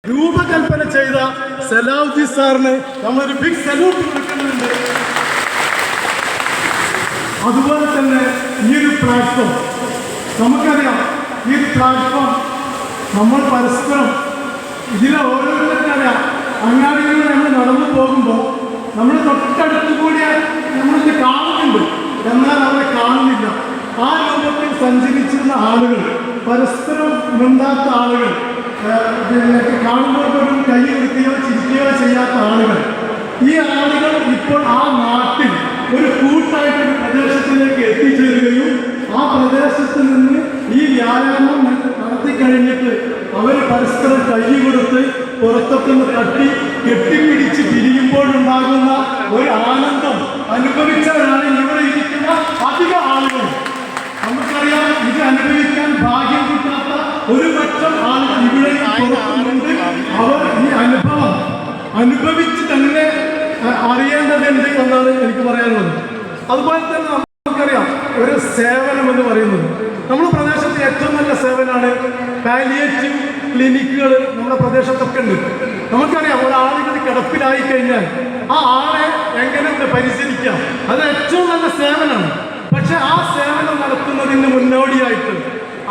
രൂപകൽപ്പന ചെയ്ത സലാഹുദ്ദീൻ സാറിന് നമ്മളൊരു ബിഗ് സല്യൂട്ട് കൊടുക്കുന്നുണ്ട്. അതുപോലെ തന്നെ ഈ ഒരു പ്ലാറ്റ്ഫോം നമുക്കറിയാം, ഈ പ്ലാറ്റ്ഫോം നമ്മൾ പരസ്പരം ഇതിലെ ഓരോരുത്തർക്കറിയാം. അങ്ങാടികളിൽ നമ്മൾ നടന്നു പോകുമ്പോൾ നമ്മൾ തൊട്ടടുത്ത് കൂടിയ നമ്മളിത് കാണുന്നുണ്ട്, എന്നാൽ അവരെ കാണുന്നില്ല. ആ രൂപത്തിൽ സഞ്ചരിച്ചിരുന്ന ആളുകൾ, പരസ്പരം മിണ്ടാത്ത ആളുകൾ, കാണുമ്പോൾ പോലും കൈ കൊടുക്കുകയോ ചിരിക്കുകയോ ചെയ്യാത്ത ആളുകൾ, ഈ ആളുകൾ ഇപ്പോൾ ആ നാട്ടിൽ ഒരു കൂട്ടായിട്ടൊരു പ്രദേശത്തിലേക്ക് എത്തിച്ചേരുകയും ആ പ്രദേശത്ത് നിന്ന് ഈ വ്യായാമം നടത്തിക്കഴിഞ്ഞിട്ട് അവർ പരസ്പരം കൈ കൊടുത്ത് പുറത്തൊക്കെ തട്ടി കെട്ടിപ്പിടിച്ച് പിരിയുമ്പോഴുണ്ടാകുന്ന ഒരു ആനന്ദം അനുഭവിച്ചവരാണ് ഇവിടെ ഇരിക്കുന്ന അധിക ആളുകൾ. നമുക്കറിയാം, ഇത് അനുഭവിക്കാൻ ഭാഗ്യം കിട്ടാത്ത ഒരു പറ്റം ആളുകൾ ഇവിടെ പുറത്തുണ്ട്. അവർ ഈ അനുഭവം അനുഭവിച്ച് തന്നെ അറിയേണ്ടതുണ്ട് എന്നാണ് എനിക്ക് പറയാനുള്ളത്. അതുപോലെ തന്നെ നമുക്കറിയാം, ഒരു സേവനം എന്ന് പറയുന്നത് നമ്മുടെ പ്രദേശത്ത് ഏറ്റവും നല്ല സേവനമാണ് പാലിയേറ്റീവ് ക്ലിനിക്കുകൾ. നമ്മുടെ പ്രദേശത്തൊക്കെ ഉണ്ട്. നമുക്കറിയാം, ഒരാളുകൾ കിടപ്പിലായി കഴിഞ്ഞാൽ ആ ആളെ എങ്ങനെ പരിചരിക്കാം, അത് ഏറ്റവും നല്ല സേവനമാണ്. പക്ഷെ ആ സേവനം നടത്തുന്നതിന് മുന്നോടിയായിട്ട്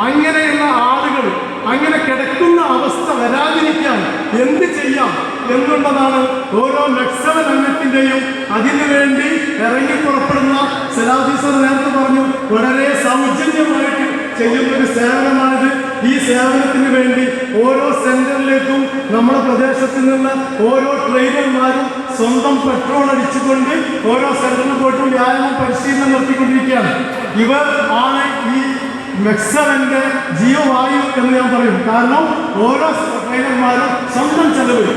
അങ്ങനെയുള്ള ആളുകൾ അങ്ങനെ കിടക്കുന്ന അവസ്ഥ വരാതിരിക്കാൻ എന്ത് ചെയ്യാം എന്നുള്ളതാണ് ഓരോ നക്സൽ അംഗത്തിൻ്റെയും അതിനുവേണ്ടി ഇറങ്ങി പുറപ്പെടുന്ന സലാഹുദ്ദീൻ സാർ നേരത്തെ പറഞ്ഞു, വളരെ സൗജന്യമായിട്ട് ചെയ്യുന്നൊരു സേവനമാണിത്. ഈ സേവനത്തിന് വേണ്ടി ഓരോ സെന്ററിലേക്കും നമ്മുടെ പ്രദേശത്ത് നിന്ന് ഓരോ ട്രെയിനർമാരും സ്വന്തം പെട്രോൾ അടിച്ചുകൊണ്ട് ഓരോ സെന്ററിൽ പോയിട്ട് വ്യായാമം പരിശീലനം നടത്തിക്കൊണ്ടിരിക്കുകയാണ്. ഇവർ ആണ് ഈ മെക്സവന്റെ ജീവവായു എന്ന് ഞാൻ പറയും. കാരണം ഓരോ ട്രെയിനർമാരും സ്വന്തം ചെലവ്,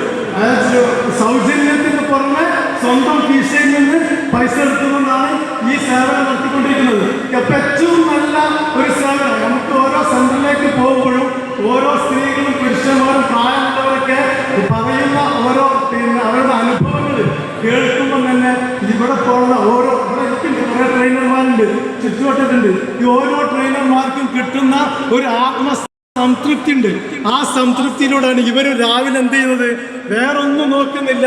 സൗജന്യത്തിന് പുറമെ സ്വന്തം കീശയിൽ നിന്ന് പൈസ എടുത്തുകൊണ്ടാണ് ഈ സേവനം നടത്തിക്കൊണ്ടിരിക്കുന്നത്. ഇപ്പം ഏറ്റവും നല്ല ഒരു സേവനം. നമുക്ക് ഓരോ സെന്ററിലേക്ക് പോകുമ്പോഴും ഓരോ സ്ത്രീകളും പുരുഷന്മാരും പ്രായമുള്ളവരൊക്കെ പറയുന്ന ഓരോ അവരുടെ അനുഭവങ്ങൾ കേൾക്കുമ്പോൾ തന്നെ ഇവിടെ പോകുന്ന ഓരോ കുറേ ട്രെയിനർമാരുണ്ട്, ചുറ്റുവട്ടത്തുണ്ട്. ഈ ഓരോ ട്രെയിനർമാർക്കും കിട്ടുന്ന ഒരു സംതൃപ്തി ഉണ്ട്. ആ സംതൃപ്തിയിലൂടെയാണ് ഇവർ രാവിലെ എന്ത് ചെയ്യുന്നത്, വേറൊന്നും നോക്കുന്നില്ല.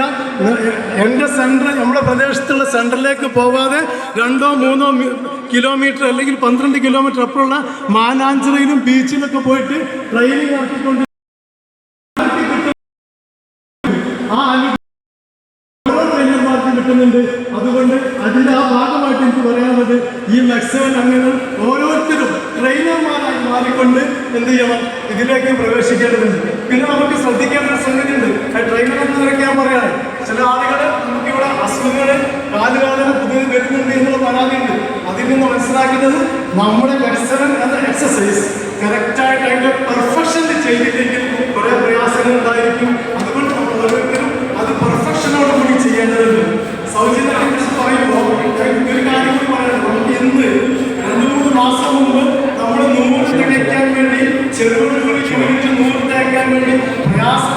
എൻ്റെ സെൻറ്റർ, നമ്മുടെ പ്രദേശത്തുള്ള സെൻറ്ററിലേക്ക് പോകാതെ 2-3 കിലോമീറ്റർ അല്ലെങ്കിൽ 12 കിലോമീറ്റർ അപ്പുറമുള്ള മാനാഞ്ചിറയിലും ബീച്ചിലൊക്കെ പോയിട്ട് ട്രെയിനിങ് നടത്തിക്കൊണ്ട് ആ ഓരോ ട്രെയിനർമാർക്കും കിട്ടുന്നുണ്ട്. അതുകൊണ്ട് അതിൻ്റെ ആ ഭാഗമായിട്ട് എനിക്ക് പറയാനുള്ളത്, ഈ മെക്സവൻ അംഗങ്ങൾ ഓരോരുത്തരും ട്രെയിനർമാരായി മാറിക്കൊണ്ട് എന്ത് ചെയ്യണം, ഇതിലേക്ക് പ്രവേശിക്കേണ്ടതുണ്ട്. പിന്നെ നമുക്ക് ശ്രദ്ധിക്കേണ്ട ഒരു സംഗതിയുണ്ട്. ട്രെയിനർ എന്നതൊക്കെ ഞാൻ പറയാണ്, ചില ആളുകൾ നമുക്കിവിടെ അസുഖങ്ങൾ കാലുകാലം പുതിയത് വരുന്നുണ്ട് എന്നുള്ള പരാതിയുണ്ട്. അതിൽ നിന്ന് മനസ്സിലാക്കുന്നത് നമ്മുടെ മെക്സവൻ എന്ന എക്സസൈസ് കറക്റ്റായിട്ട് അതിൻ്റെ പെർഫെക്ഷനിൽ ചെയ്തില്ലെങ്കിൽ കുറേ പ്രയാസങ്ങൾ ഉണ്ടായിരിക്കും. അതുകൊണ്ട് നമ്മൾ ഓരോരുത്തരും അത് പെർഫെക്ഷനോടുകൂടി ചെയ്യേണ്ടതുണ്ട്. സൗജന്യത്തെ കുറിച്ച് പറയുമ്പോൾ ഒരു കാര്യം കൂടി പറയണം. നമുക്ക് ഇന്ന് 2-3 മാസം മുമ്പ് നമ്മൾ 100 തികയ്ക്കാൻ വേണ്ടി ചെറുപുഴകളിൽ 100 തികയ്ക്കാൻ വേണ്ടി പ്രയാസം